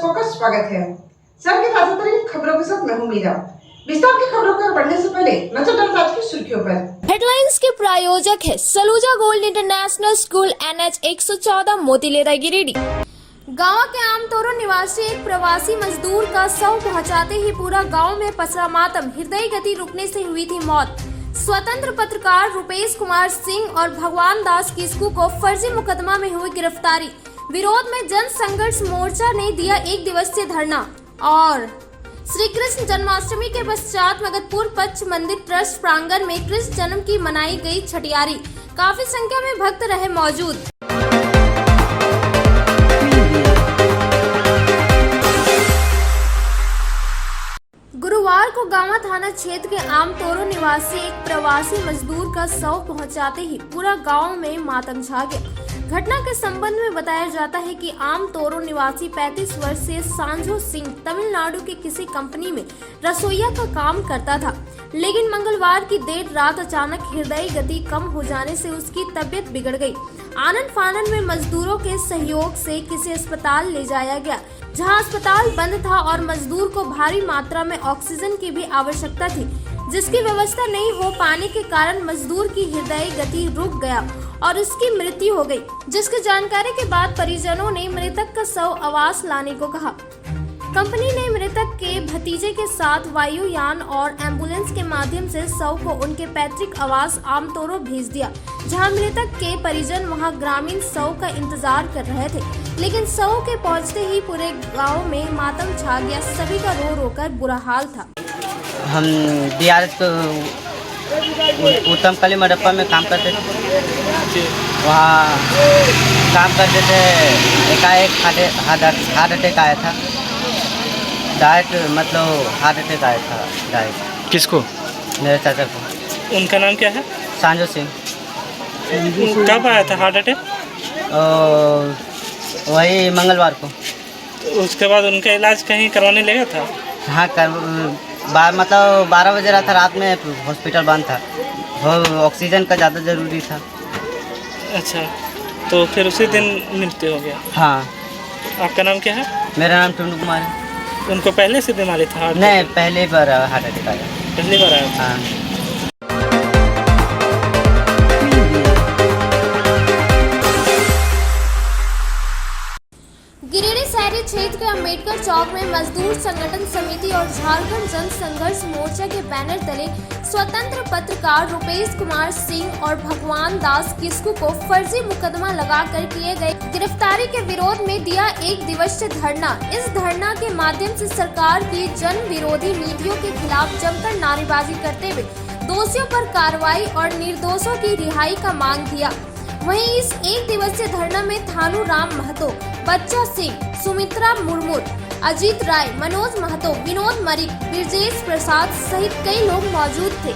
दर्शकों का स्वागत है। सर की ताजा तरीन खबरों के साथ मैं हूं मीरा। विस्तार की खबरों पर बढ़ने से पहले नजर डालते आज की सुर्खियों पर। हेडलाइंस के प्रायोजक है Saluja gold international school NH 114 Motilera Giridih. गांव के आमतौर निवासी एक प्रवासी मजदूर का शव पहुंचाते ही पूरा गांव में पसरा मातम। हृदय गति रुकने से हुई थी मौत। स्वतंत्र पत्रकार रुपेश कुमार सिंह और भगवान दास किस्कू को फर्जी मुकदमा में हुई गिरफ्तारी। विरोध में जन संघर्ष मोर्चा ने दिया 1 दिवसीय धरना। और श्री कृष्ण जन्माष्टमी के पश्चात मगधपुर पच्छ मंदिर ट्रस्ट प्रांगण में कृष्ण जन्म की मनाई गई छठियारी। काफी संख्या में भक्त रहे मौजूद। गुरुवार को गांवा थाना क्षेत्र के आमतौर निवासी एक प्रवासी मजदूर का शव पहुंचाते ही पूरा गांव में मातम छा गया। घटना के संबंध में बताया जाता है कि आमतौर निवासी 35 वर्षीय सांझो सिंह तमिलनाडु के किसी कंपनी में रसोईया का काम करता था, लेकिन मंगलवार की देर रात अचानक हृदय गति कम हो जाने से उसकी तबीयत बिगड़ गई। आनन फानन में मजदूरों के सहयोग से किसी अस्पताल ले जाया गया, जहां अस्पताल बंद था और मजदूर को भारी मात्रा में ऑक्सीजन की भी आवश्यकता थी, जिसकी व्यवस्था नहीं हो पाने के कारण मजदूर की हृदय गति रुक गया और उसकी मृत्यु हो गई। जिसकी जानकारी के बाद परिजनों ने मृतक का शव आवास लाने को कहा। कंपनी ने मृतक के भतीजे के साथ वायुयान और एम्बुलेंस के माध्यम से शव को उनके पैतृक आवास आमतौरो भेज दिया, जहां मृतक के परिजन वहां ग्रामीण शव का इंतजार कर रहे थे, लेकिन शव के पहुंचते ही पूरे गांव में मातम छा गया। सभी का रो रो कर बुरा हाल था। हम DRS उत्तम कली मडप्पा में काम करते थे। वहाँ काम करते थे, एकाएक हार्ट अटैक आया था। डायरेक्ट मतलब हार्ट अटैक आया था डायरेक्ट। किसको? मेरे चाचा को। उनका नाम क्या है? सांझो सिंह। कब आया था हार्ट अटैक? वही मंगलवार को। उसके बाद उनका इलाज कहीं करवाने लगा था? हाँ मतलब 12 बजे रहा था रात में, हॉस्पिटल बंद था। ऑक्सीजन का ज़्यादा ज़रूरी था। अच्छा, तो फिर उसी दिन मृत्यु हो गया? हाँ। आपका नाम क्या है? मेरा नाम टुंडू कुमार है। उनको पहले से बीमारी था? नहीं, पहली बार हार्ट अटैक आया। पहली बार आया? हाँ। गिरिडीह शहरी क्षेत्र के अम्बेडकर चौक में मजदूर संगठन समिति और झारखंड जन संघर्ष मोर्चा के बैनर तले स्वतंत्र पत्रकार रुपेश कुमार सिंह और भगवान दास किस्कू को फर्जी मुकदमा लगाकर किए गए गिरफ्तारी के विरोध में दिया 1 दिवसीय धरना। इस धरना के माध्यम से सरकार की जन विरोधी नीतियों के खिलाफ जमकर नारेबाजी करते हुए दोषियों पर कार्रवाई और निर्दोषों की रिहाई का मांग किया। वहीं इस 1 दिवसीय धरना में थानू राम महतो, बच्चा सिंह, सुमित्रा मुर्मू, अजीत राय, मनोज महतो, विनोद मरिक, ब्रजेश प्रसाद सहित कई लोग मौजूद थे।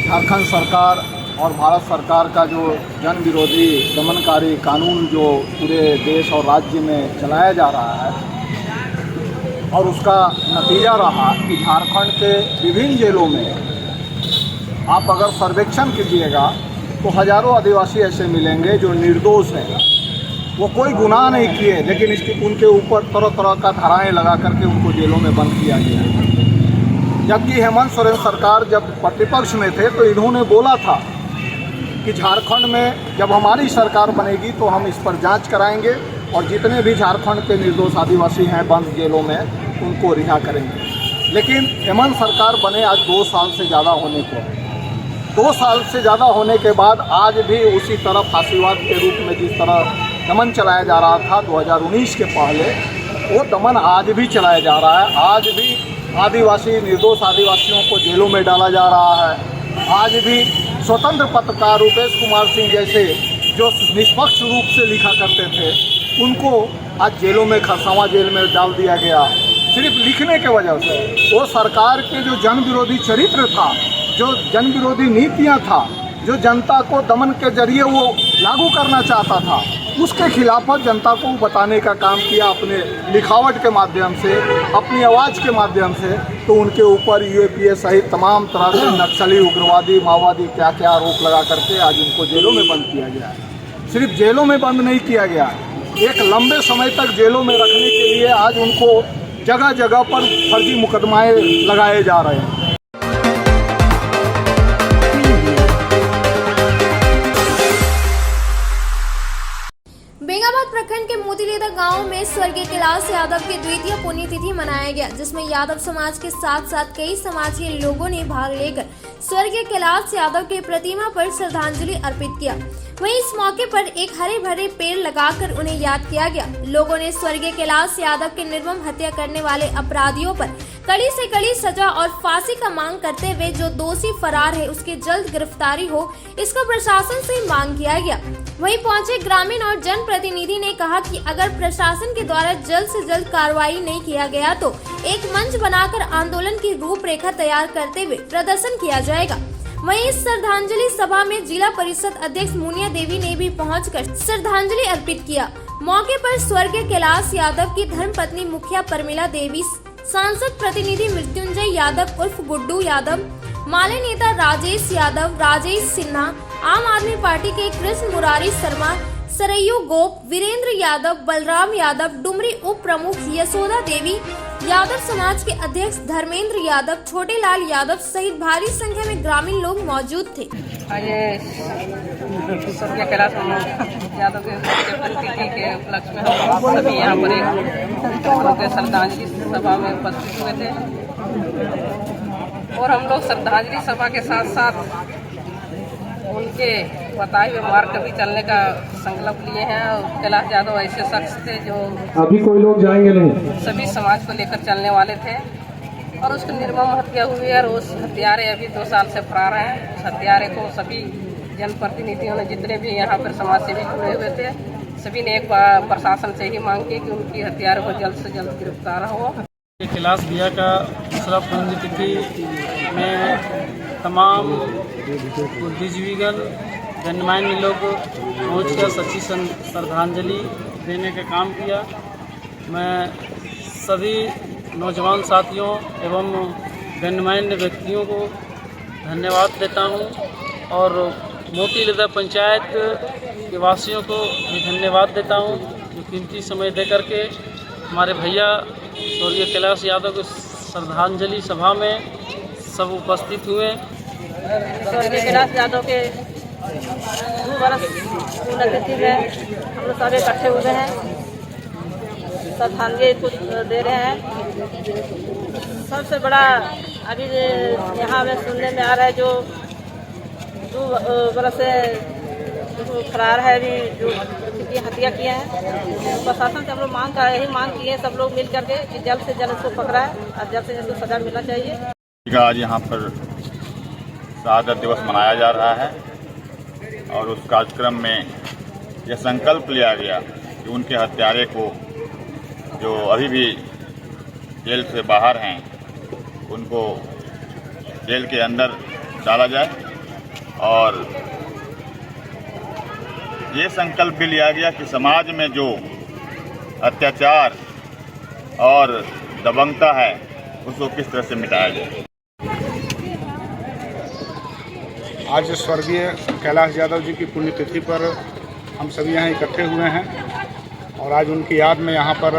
झारखंड सरकार और भारत सरकार का जो जन विरोधी दमनकारी कानून जो पूरे देश और राज्य में चलाया जा रहा है, और उसका नतीजा रहा कि झारखंड के विभिन्न जेलों में आप अगर सर्वेक्षण कीजिएगा तो हजारों आदिवासी ऐसे मिलेंगे जो निर्दोष हैं। वो कोई गुनाह नहीं किए, लेकिन उनके ऊपर तरह तरह का धाराएं लगा करके उनको जेलों में बंद किया गया। जबकि हेमंत सोरेन सरकार जब प्रतिपक्ष में थे तो इन्होंने बोला था कि झारखंड में जब हमारी सरकार बनेगी तो हम इस पर जांच कराएंगे और जितने भी झारखंड के निर्दोष आदिवासी हैं बंद जेलों में उनको रिहा करेंगे। लेकिन हेमंत सरकार बने आज 2 साल से ज़्यादा होने को, 2 साल से ज़्यादा होने के बाद आज भी उसी तरह फांसीवाद के रूप में जिस तरह दमन चलाया जा रहा था 2019 के पहले, वो दमन आज भी चलाया जा रहा है। आज भी आदिवासी निर्दोष आदिवासियों को जेलों में डाला जा रहा है। आज भी स्वतंत्र पत्रकार रुपेश कुमार सिंह जैसे जो निष्पक्ष रूप से लिखा करते थे उनको आज जेलों में, खरसावां जेल में डाल दिया गया सिर्फ लिखने के वजह से। वो सरकार के जो जन विरोधी चरित्र था, जो जन विरोधी नीतियाँ था, जो जनता को दमन के जरिए वो लागू करना चाहता था, उसके खिलाफ जनता को बताने का काम किया अपने लिखावट के माध्यम से, अपनी आवाज़ के माध्यम से। तो उनके ऊपर UAPA सहित तमाम तरह से नक्सली, उग्रवादी, माओवादी क्या क्या आरोप लगा करके आज उनको जेलों में बंद किया गया है। सिर्फ जेलों में बंद नहीं किया गया, एक लंबे समय तक जेलों में रखने के लिए आज उनको जगह जगह पर फर्जी मुकदमाएं लगाए जा रहे हैं। बेंगाबाद प्रखंड के मोतीलेदा गांव में स्वर्गीय कैलाश यादव की द्वितीय पुण्यतिथि मनाया गया, जिसमें यादव समाज के साथ साथ कई समाज के लोगों ने भाग लेकर स्वर्गीय कैलाश यादव की प्रतिमा पर श्रद्धांजलि अर्पित किया। वहीं इस मौके पर एक हरे भरे पेड़ लगाकर उन्हें याद किया गया। लोगों ने स्वर्गीय कैलाश यादव के निर्मम हत्या करने वाले अपराधियों पर कड़ी से कड़ी सजा और फांसी का मांग करते हुए जो दोषी फरार है उसकी जल्द गिरफ्तारी हो, इसका प्रशासन से मांग किया गया। वहीं पहुंचे ग्रामीण और जनप्रतिनिधि ने कहा कि अगर प्रशासन के द्वारा जल्द से जल्द कार्रवाई नहीं किया गया तो एक मंच बनाकर आंदोलन की रूपरेखा तैयार करते हुए प्रदर्शन किया जाएगा। वहीं इस श्रद्धांजलि सभा में जिला परिषद अध्यक्ष मुनिया देवी ने भी पहुंचकर श्रद्धांजलि अर्पित किया। मौके पर स्वर्गीय कैलाश यादव की धर्मपत्नी मुखिया परमिला देवी, सांसद प्रतिनिधि मृत्युंजय यादव उर्फ गुड्डू यादव, माले नेता राजेश यादव, राजेश सिन्हा, आम आदमी पार्टी के कृष्ण मुरारी शर्मा, सरयू गोप, वीरेंद्र यादव, बलराम यादव, डुमरी उप प्रमुख यशोदा देवी, यादव समाज के अध्यक्ष धर्मेंद्र यादव, छोटे लाल यादव सहित भारी संख्या में ग्रामीण लोग मौजूद थे। स्वर्गीय कैलाश यादव के पुण्यतिथि के उपलक्ष्य में हम सभी यहाँ पर एक श्रद्धांजलि सभा में उपस्थित हुए थे और हम लोग श्रद्धांजलि सभा के साथ साथ उनके बताए हुए मार्ग पर भी चलने का संकल्प लिए हैं। और कैलाश यादव ऐसे शख्स थे जो अभी कोई लोग जाएंगे नहीं, सभी समाज को लेकर चलने वाले थे और उसकी निर्मम हत्या हुई है और उस हत्यारे अभी 2 साल से फरार हैं। उस हत्यारे को सभी जनप्रतिनिधियों ने, जितने भी यहाँ पर समाज सेवी जुड़े हुए थे, सभी ने एक प्रशासन से ही मांग की कि उनकी हत्यारे को जल्द से जल्द गिरफ्तार हो। कैलाश भैया का दूसरा पुण्यतिथि में तमाम बुद्धिजीवीगण, गणमान्य लोग पहुँच कर सच्ची श्रद्धांजलि देने का काम किया। मैं सभी नौजवान साथियों एवं गणमान्य व्यक्तियों को धन्यवाद देता हूं और मोतीलेदा पंचायत के वासियों को भी धन्यवाद देता हूं जो कीमती समय दे करके हमारे भैया स्वर्गीय कैलाश यादव की श्रद्धांजलि सभा में सब उपस्थित हुए। स्वर्गीय कैलाश यादव के 2 वर्ष पुण्यतिथि में हम लोग सब इकट्ठे हुए हैं, श्रद्धांजलि कुछ दे रहे हैं। सबसे बड़ा अभी यहाँ हमें सुनने में आ रहा है जो 2 वर्ष से फरार है, अभी जो हत्या किए हैं, प्रशासन से हम लोग यही मांग किए हैं सब लोग मिल करके कि जल्द से जल्द उसको पकड़ा है और जल्द से जल्द उसको सजा मिलना चाहिए। आज यहाँ पर शहादत दिवस मनाया जा रहा है और उस कार्यक्रम में यह संकल्प लिया गया कि उनके हत्यारे को, जो अभी भी जेल से बाहर हैं, उनको जेल के अंदर डाला जाए और ये संकल्प भी लिया गया कि समाज में जो अत्याचार और दबंगता है उसको किस तरह से मिटाया जाए। आज स्वर्गीय कैलाश यादव जी की पुण्यतिथि पर हम सभी यहाँ इकट्ठे हुए हैं और आज उनकी याद में यहाँ पर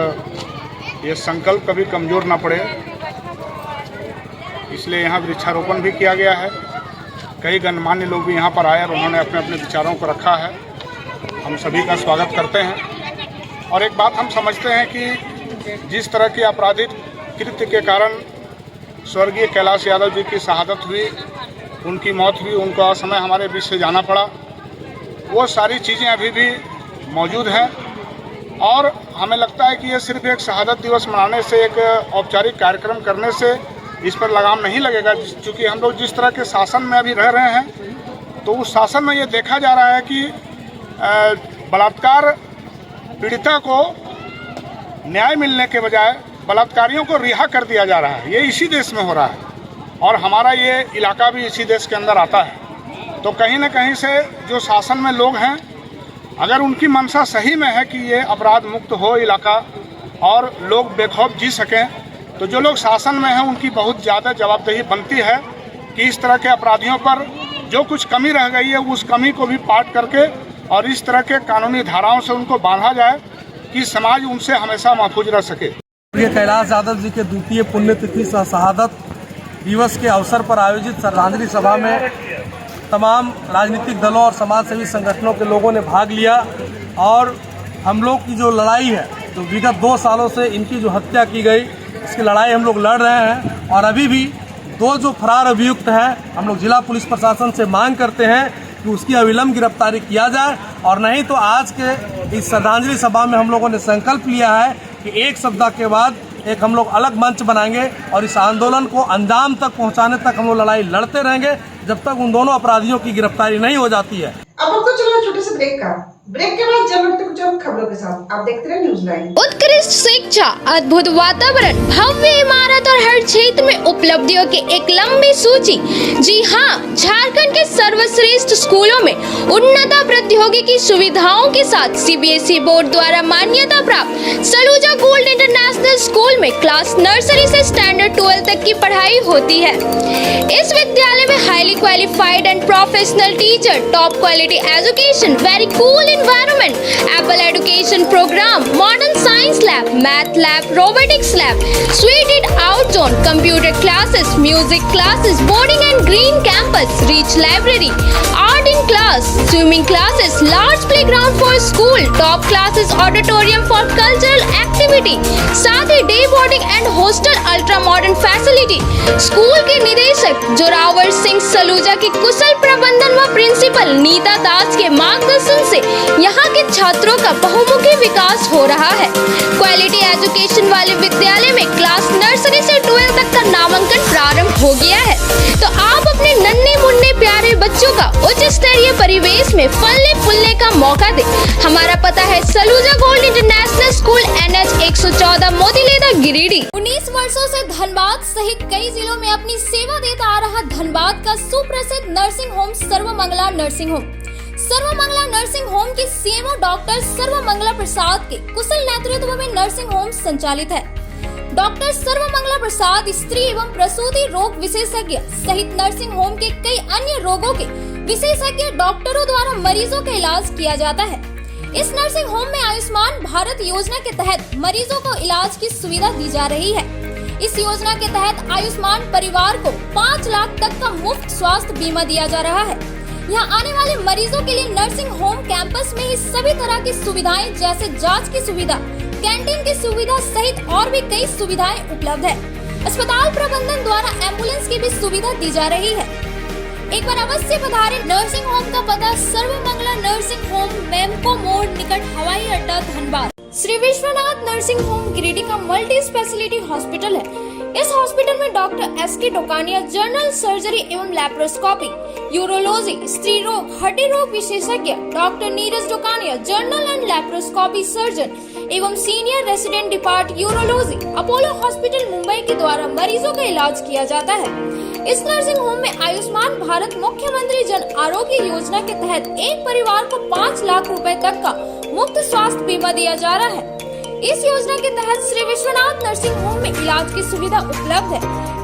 ये संकल्प कभी कमज़ोर ना पड़े, इसलिए यहाँ वृक्षारोपण भी किया गया है। कई गणमान्य लोग भी यहाँ पर आए और उन्होंने अपने अपने विचारों को रखा है। हम सभी का स्वागत करते हैं और एक बात हम समझते हैं कि जिस तरह के आपराधिक कृत्य के कारण स्वर्गीय कैलाश यादव जी की शहादत हुई, उनकी मौत हुई, उनका समय हमारे बीच से जाना पड़ा, वो सारी चीज़ें अभी भी मौजूद हैं और हमें लगता है कि ये सिर्फ एक शहादत दिवस मनाने से, एक औपचारिक कार्यक्रम करने से इस पर लगाम नहीं लगेगा। क्योंकि हम लोग जिस तरह के शासन में अभी रह रहे हैं तो उस शासन में ये देखा जा रहा है कि बलात्कार पीड़िता को न्याय मिलने के बजाय बलात्कारियों को रिहा कर दिया जा रहा है। ये इसी देश में हो रहा है और हमारा ये इलाका भी इसी देश के अंदर आता है। तो कहीं ना कहीं से जो शासन में लोग हैं, अगर उनकी मंशा सही में है कि ये अपराध मुक्त हो इलाका और लोग बेखौफ जी सकें, तो जो लोग शासन में हैं उनकी बहुत ज़्यादा जवाबदेही बनती है कि इस तरह के अपराधियों पर जो कुछ कमी रह गई है उस कमी को भी पाट करके और इस तरह के कानूनी धाराओं से उनको बांधा जाए कि समाज उनसे हमेशा महफूज रह सके। ये कैलाश यादव जी के द्वितीय पुण्यतिथि सह शहादत दिवस के अवसर पर आयोजित श्रद्धांजलि सभा में तमाम राजनीतिक दलों और समाजसेवी संगठनों के लोगों ने भाग लिया और हम लोग की जो लड़ाई है, जो विगत 2 सालों से इनकी जो हत्या की गई, इसकी लड़ाई हम लोग लड़ रहे हैं और अभी भी 2 जो फरार अभियुक्त हैं, हम लोग जिला पुलिस प्रशासन से मांग करते हैं कि उसकी अविलंब गिरफ्तारी किया जाए और नहीं तो आज के इस श्रद्धांजलि सभा में हम लोगों ने संकल्प लिया है कि एक सप्ताह के बाद एक हम लोग अलग मंच बनाएंगे और इस आंदोलन को अंजाम तक पहुंचाने तक हम लोग लड़ाई लड़ते रहेंगे जब तक उन दोनों अपराधियों की गिरफ्तारी नहीं हो जाती है। अब आपको चलो छोटे से ब्रेक के बाद जब लौटते कुछ और खबरों के साथ आप देखते रहे न्यूज़ लाइन। उत्कृष्ट शिक्षा, अद्भुत वातावरण, भव्य इमारत और हर क्षेत्र में उपलब्धियों की एक लंबी सूची। जी हाँ, झारखंड के सर्वश्रेष्ठ स्कूलों में उन्नत प्रौद्योगिकी सुविधाओं के साथ सीबीएसई बोर्ड द्वारा मान्यता प्राप्त सलूजा गोल्ड इंटरनेशनल स्कूल में क्लास नर्सरी से स्टैंडर्ड 12 तक की पढ़ाई होती है। इस विद्यालय में highly qualified and professional teacher, top quality education, very cool environment, Apple education program, modern science lab, math lab, robotics lab, suited out zone, computer classes, music classes, boarding and green campus, rich library, art in class, swimming classes, large playground for school, top classes, auditorium for cultural activity, साथ ही day boarding and hostel ultra modern facility. School के निदेशक जोरावर सिंह सलूजा की कुशल प्रबंधन व principal Nita दास के मार्गदर्शन से यहाँ के छात्रों का बहुमुखी विकास हो रहा है। क्वालिटी एजुकेशन वाले विद्यालय में क्लास नर्सरी से 12 तक का नामांकन प्रारंभ हो गया है, तो आप अपने नन्हे मुन्ने प्यारे बच्चों का उच्च स्तरीय परिवेश में फलने फूलने का मौका दें। हमारा पता है Saluja gold international school, NH 114, Motileda, Giridih. 19 वर्षों से धनबाद सहित कई जिलों में अपनी सेवा देता आ रहा धनबाद का सुप्रसिद्ध nursing home Sarvamangala nursing home. Sarvamangala nursing home के सीएमओ डॉक्टर सर्वमंगला प्रसाद के कुशल नेतृत्व में नर्सिंग होम संचालित है। डॉक्टर सर्वमंगला प्रसाद स्त्री एवं प्रसूति रोग विशेषज्ञ सहित नर्सिंग होम के कई अन्य रोगों के विशेषज्ञ डॉक्टरों द्वारा मरीजों का इलाज किया जाता है। इस नर्सिंग होम में आयुष्मान भारत योजना के तहत मरीजों को इलाज की सुविधा दी जा रही है। इस योजना के तहत आयुष्मान परिवार को 5 लाख तक का मुफ्त स्वास्थ्य बीमा दिया जा रहा है। यहाँ आने वाले मरीजों के लिए नर्सिंग होम कैंपस में ही सभी तरह की सुविधाएं जैसे जांच की सुविधा, कैंटीन की सुविधा सहित और भी कई सुविधाएं उपलब्ध है। अस्पताल प्रबंधन द्वारा एम्बुलेंस की भी सुविधा दी जा रही है। एक बार अवश्य पधारें। नर्सिंग होम का पता सर्वमंगला नर्सिंग होम, मेमको मोड़ निकट हवाई अड्डा, धनबाद। श्री विश्वनाथ नर्सिंग होम गिरिडीह का मल्टी स्पेशलिटी हॉस्पिटल है। इस हॉस्पिटल में doctor S K Dokania general surgery एवं लैप्रोस्कोपी, यूरोलॉजी, स्त्री रोग, हड्डी रोग विशेषज्ञ, doctor Neeraj Dokania general and laparoscopy surgeon एवं senior resident depart urology, Apollo hospital Mumbai के द्वारा मरीजों का इलाज किया जाता है। इस नर्सिंग होम में आयुष्मान भारत मुख्यमंत्री जन आरोग्य योजना के तहत एक परिवार को 5 लाख रुपए तक का मुफ्त स्वास्थ्य बीमा दिया जा रहा है। इस योजना के तहत श्री विश्वनाथ नर्सिंग होम में इलाज की सुविधा उपलब्ध है।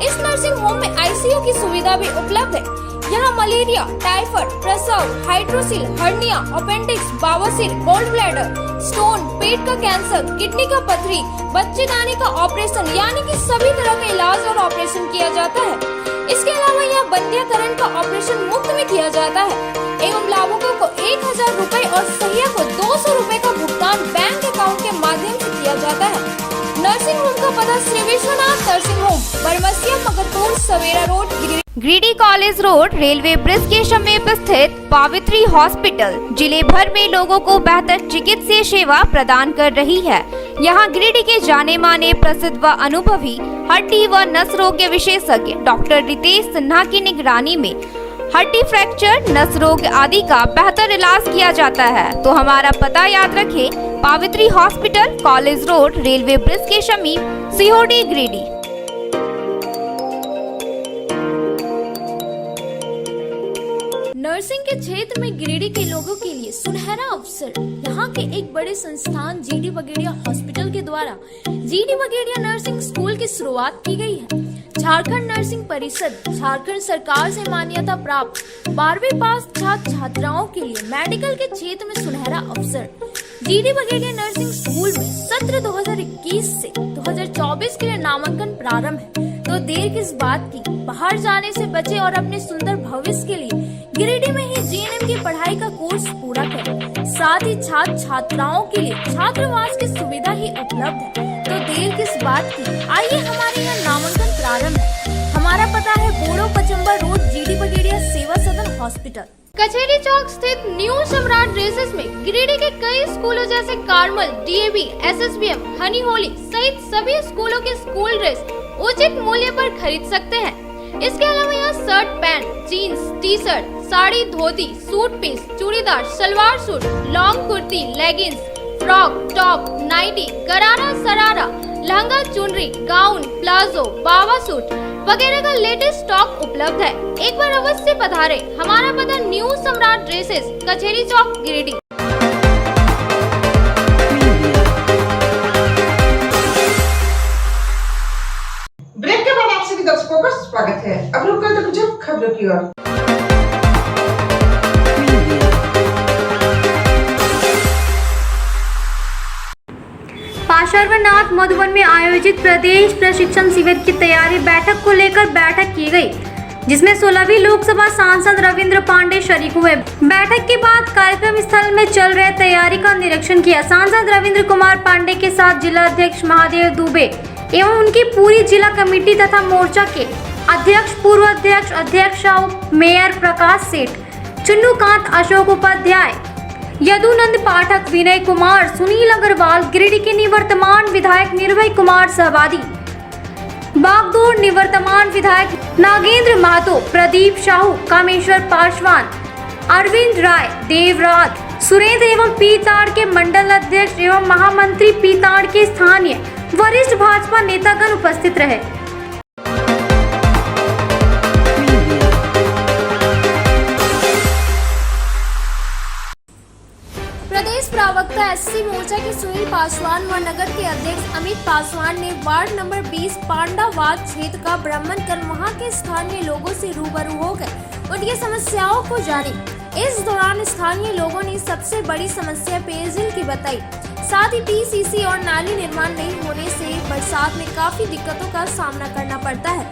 इस नर्सिंग होम में आईसीयू की सुविधा भी उपलब्ध है। यहाँ मलेरिया, टाइफाइड, प्रसव, हाइड्रोसिल, हर्निया, अपेंडिक्स, बवासीर, गोल्ड ब्लैडर, स्टोन, पेट का कैंसर, किडनी का पथरी, बच्चेदानी का ऑपरेशन यानी कि सभी तरह का इलाज और ऑपरेशन किया जाता है। इसके अलावा यहाँ बंध्याकरण का ऑपरेशन मुफ्त में किया जाता है एवं लाभुकों को 1000 रुपए और सहिया को 200 रुपए का भुगतान बैंक अकाउंट के माध्यम से किया जाता है। नर्सिंग होम का पता Shri Vishwanath nursing home, Baramsia, Magarpur, Savera road, Giridih college road, railway bridge के समीप स्थित पावित्री हॉस्पिटल जिले भर में लोगों को बेहतर चिकित्सीय सेवा प्रदान कर रही है। यहाँ गिरिडीह के जाने माने प्रसिद्ध व अनुभवी हड्डी व नस रोग के विशेषज्ञ डॉक्टर रितेश सिन्हा की निगरानी में हड्डी फ्रैक्चर, नस रोग आदि का बेहतर इलाज किया जाता है। तो हमारा पता याद रखें, Pavitri hospital, college road, railway bridge के समीप, सीहोडी, गिरिडीह। नर्सिंग के क्षेत्र में गिरिडीह के लोगों के लिए सुनहरा अवसर। यहाँ के एक बड़े संस्थान जीडी बगेड़िया हॉस्पिटल के द्वारा जीडी बगेड़िया नर्सिंग स्कूल की शुरुआत की गई है। झारखंड नर्सिंग परिषद, झारखंड सरकार से मान्यता प्राप्त 12वीं पास छात्र छात्राओं के लिए मेडिकल के क्षेत्र में सुनहरा अवसर। जीडी बगेड़िया नर्सिंग स्कूल में सत्र 2021 से 2024 के लिए नामांकन प्रारंभ है। तो देर किस बात की, बाहर जाने से बचे और अपने सुंदर भविष्य के लिए गिरिडीह में ही जीएनएम की पढ़ाई का कोर्स पूरा करें। साथ ही छात्र छात्राओं के लिए छात्रावास की सुविधा ही उपलब्ध है। तो देर किस बात की, आइए हमारे यहाँ नामांकन प्रारंभ है। हमारा पता है बोड़ो पचम्बर रोड, जीडी बगेड़िया सेवा सदन हॉस्पिटल, कचहरी चौक स्थित न्यू सम्राट ड्रेसेस में गिरिडीह के कई स्कूलों जैसे कार्मल, डीएवी, एसएसबीएम, हनी होली सहित सभी स्कूलों के स्कूल ड्रेस उचित मूल्य पर खरीद सकते हैं। इसके अलावा यहाँ shirt, pant, jeans, T shirt, sari, dhoti, suit piece, churidar, salwar suit, long kurti, leggings, frock, top, nightie, gharara, sharara, lehenga, चुनरी, गाउन, प्लाजो, बाबा सूट वगैरह का लेटेस्ट स्टॉक उपलब्ध है। एक बार अवश्य पधारे। हमारा पता न्यू सम्राट ड्रेसेस, कचहरी चौक, गिरिडीह। ब्रेक के बाद आप सभी दर्शकों का स्वागत है। अब रुक करते कुछ खबरों की ओर। पार्श्वनाथ मधुबन में आयोजित प्रदेश प्रशिक्षण शिविर की तैयारी बैठक को लेकर बैठक की गई, जिसमें 16वीं लोकसभा सांसद रविंद्र पांडे शरीक हुए। बैठक के बाद कार्यक्रम स्थल में चल रहे तैयारी का निरीक्षण किया। सांसद रविंद्र कुमार पांडे के साथ जिला अध्यक्ष महादेव दुबे एवं उनकी पूरी जिला कमेटी तथा मोर्चा के अध्यक्ष, पूर्व अध्यक्ष, अध्यक्ष, मेयर प्रकाश सेठ, चुन्नूकांत, अशोक उपाध्याय, यदुनंद पाठक, विनय कुमार, सुनील अग्रवाल, गिरिडीह के निवर्तमान विधायक निर्भय कुमार सहवादी, बागदोर निवर्तमान विधायक नागेंद्र महतो, प्रदीप साहू, कामेश्वर पासवान, अरविंद राय, देवराज, सुरेंद्र एवं पीताड़ के मंडल अध्यक्ष एवं महामंत्री पीताड़ के स्थानीय वरिष्ठ भाजपा नेतागण उपस्थित रहे। प्रदेश प्रवक्ता एससी मोर्चा के सुनील पासवान व नगर के अध्यक्ष अमित पासवान ने वार्ड नंबर 20 पांडावाद क्षेत्र का भ्रमण कर वहां के स्थानीय लोगों से रूबरू होकर उनकी समस्याओं को जानी। इस दौरान स्थानीय लोगों ने सबसे बड़ी समस्या पेयजल की बताई। साथ ही पीसीसी और नाली निर्माण नहीं होने से बरसात में काफी दिक्कतों का सामना करना पड़ता है।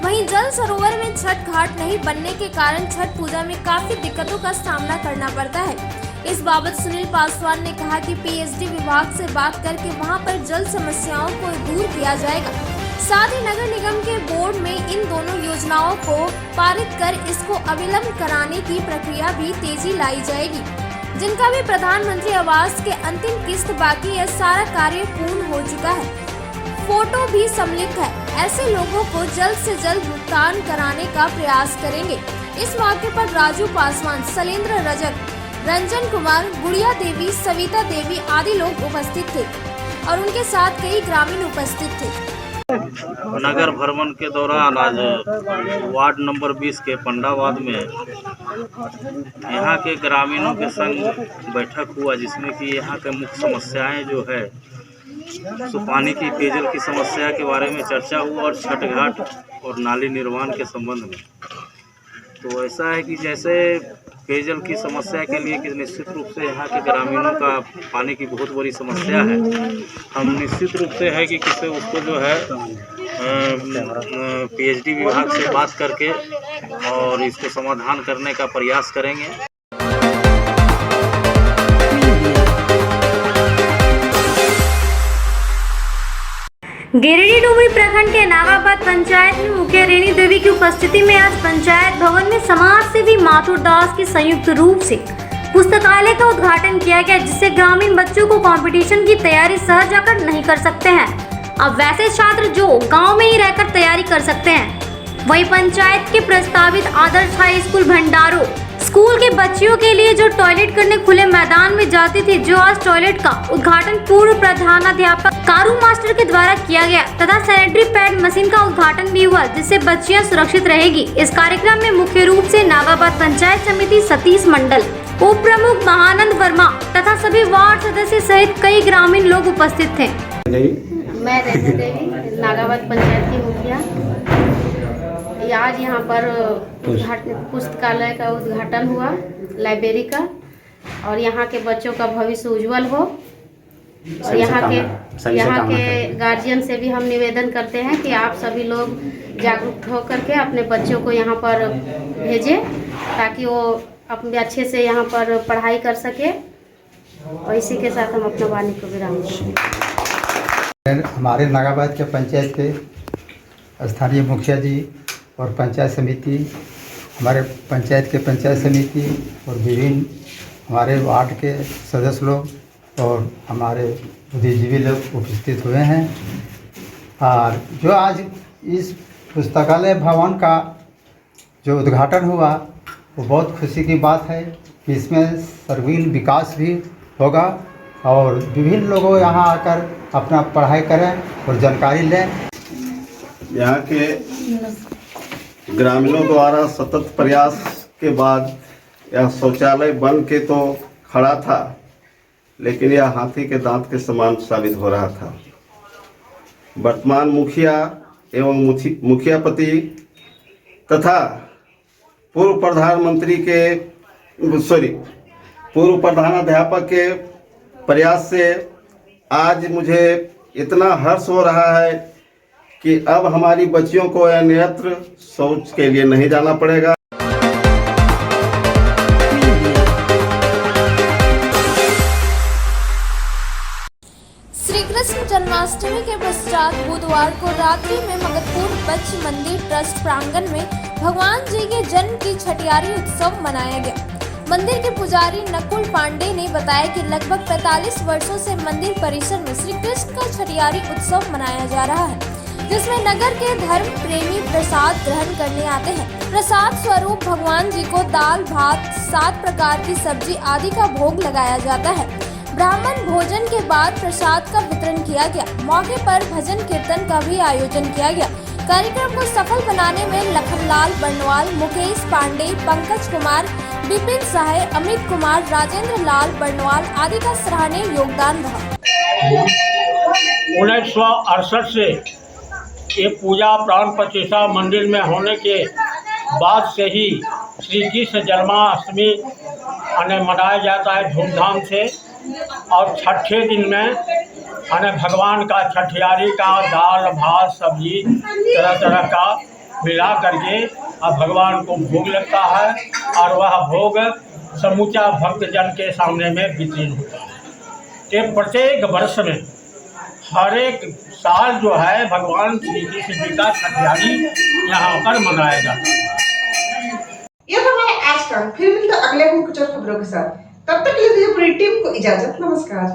वहीं जल सरोवर में छठ घाट नहीं बनने के कारण छठ पूजा में काफी दिक्कतों का सामना करना पड़ता है। इस बाबत सुनील पासवान ने कहा कि पीएचडी विभाग से बात करके वहां पर जल समस्याओं को दूर किया जाएगा। साथ ही नगर निगम के बोर्ड में इन दोनों योजनाओं को पारित कर इसको अविलंब कराने की प्रक्रिया भी तेजी लाई जाएगी। जिनका भी प्रधानमंत्री आवास के अंतिम किस्त बाकी है, सारा कार्य पूर्ण हो चुका है, फोटो भी सम्मिलित है। ऐसे लोगों को जल्द से जल्द भुगतान कराने का प्रयास करेंगे। इस मौके पर राजू पासवान, शैलेंद्र रजक, रंजन कुमार, गुड़िया देवी, सविता देवी आदि लोग उपस्थित थे और उनके साथ कई ग्रामीण उपस्थित थे। नगर भ्रमण के दौरान आज वार्ड नंबर 20 के पंडावाद में यहाँ के ग्रामीणों के संग बैठक हुआ, जिसमें कि यहाँ के मुख्य समस्याएं जो है सो पानी की, पेयजल की समस्या के बारे में चर्चा हुआ और छठ घाट और नाली निर्माण के संबंध में। तो ऐसा है कि जैसे पेयजल की समस्या के लिए कि निश्चित रूप से यहाँ के ग्रामीणों का पानी की बहुत बड़ी समस्या है। हम निश्चित रूप से है कि किसे उसको जो है पीएचडी विभाग से बात करके और इसको समाधान करने का प्रयास करेंगे। गिरिडीह डुमरी प्रखंड के नागाबाद पंचायत में मुखिया रेणी देवी की उपस्थिति में आज पंचायत भवन में समाज सेवी माथुर दास की संयुक्त रूप से पुस्तकालय का उद्घाटन किया गया, जिससे ग्रामीण बच्चों को कंपटीशन की तैयारी शहर जाकर नहीं कर सकते हैं, अब वैसे छात्र जो गांव में ही रहकर तैयारी कर सकते हैं। वहीं पंचायत के प्रस्तावित आदर्श हाई स्कूल भंडारो स्कूल के बच्चियों के लिए जो टॉयलेट करने खुले मैदान में जाती थी, जो आज टॉयलेट का उद्घाटन पूर्व प्रधानाध्यापक कारू मास्टर के द्वारा किया गया तथा सैनिटरी पैड मशीन का उद्घाटन भी हुआ, जिससे बच्चियां सुरक्षित रहेगी। इस कार्यक्रम में मुख्य रूप से नागाबाद पंचायत समिति सतीश मंडल, उप प्रमुख महानंद वर्मा तथा सभी वार्ड सदस्य सहित कई ग्रामीण लोग उपस्थित थे। मैं रेणी देवी, नागाबाद पंचायत की मुखिया। आज यहाँ पर पुस्तकालय का उद्घाटन हुआ, लाइब्रेरी का, और यहाँ के बच्चों का भविष्य उज्जवल हो। और यहाँ के गार्जियन से भी हम निवेदन करते हैं कि आप सभी लोग जागरूक होकर के अपने बच्चों को यहाँ पर भेजें ताकि वो अपने अच्छे से यहाँ पर पढ़ाई कर सके। और इसी के साथ हम अपना वाणी को विराम देंगे। हमारे नागाबाद के पंचायत के स्थानीय मुखिया जी और पंचायत समिति, हमारे पंचायत के पंचायत समिति और विभिन्न हमारे वार्ड के सदस्य लोग और हमारे बुद्धिजीवी लोग उपस्थित हुए हैं। और जो आज इस पुस्तकालय भवन का जो उद्घाटन हुआ वो बहुत खुशी की बात है कि इसमें सर्वांगीण विकास भी होगा और विभिन्न लोगों यहाँ आकर अपना पढ़ाई करें और जानकारी लें। यहाँ के ग्रामीणों द्वारा सतत प्रयास के बाद यह शौचालय बन के तो खड़ा था, लेकिन यह हाथी के दांत के समान साबित हो रहा था। वर्तमान मुखिया एवं मुखियापति तथा पूर्व प्रधानाध्यापक के प्रयास से आज मुझे इतना हर्ष हो रहा है कि अब हमारी बच्चियों को अन्यत्र शौच के लिए नहीं जाना पड़ेगा। श्री कृष्ण जन्माष्टमी के पश्चात बुधवार को रात्रि में मगधपुर बच्च मंदिर ट्रस्ट प्रांगण में भगवान जी के जन्म की छठियारी उत्सव मनाया गया। मंदिर के पुजारी नकुल पांडे ने बताया कि लगभग 45 वर्षों से मंदिर परिसर में श्री कृष्ण का छठियारी उत्सव मनाया जा रहा है, जिसमें नगर के धर्म प्रेमी प्रसाद ग्रहण करने आते हैं। प्रसाद स्वरूप भगवान जी को दाल भात 7 प्रकार की सब्जी आदि का भोग लगाया जाता है। ब्राह्मण भोजन के बाद प्रसाद का वितरण किया गया। मौके पर भजन कीर्तन का भी आयोजन किया गया। कार्यक्रम को सफल बनाने में लखनलाल बर्नवाल, मुकेश पांडे, पंकज कुमार, विपिन सहाय, अमित कुमार, राजेंद्र लाल बर्नवाल आदि का सराहनीय योगदान रहा। 1968 से ये पूजा प्राण प्रतिष्ठा मंदिर में होने के बाद से ही श्री कृष्ण जन्माष्टमी मनाया जाता है धूमधाम से। और छठे दिन में भगवान का छठियारी का दाल भात सब्जी तरह तरह का मिला करके अब भगवान को भोग लगता है और वह भोग समूचा भक्तजन के सामने में वितरित होता है। ये प्रत्येक वर्ष में हर एक साल जो है भगवान श्री कृष्ण जी का छठियारी यहाँ पर मनाया जाता है। यह था हमारा आज का। फिर मिलते अगले कुछ और खबरों के साथ। तब तक के लिए पूरी टीम को इजाजत। नमस्कार।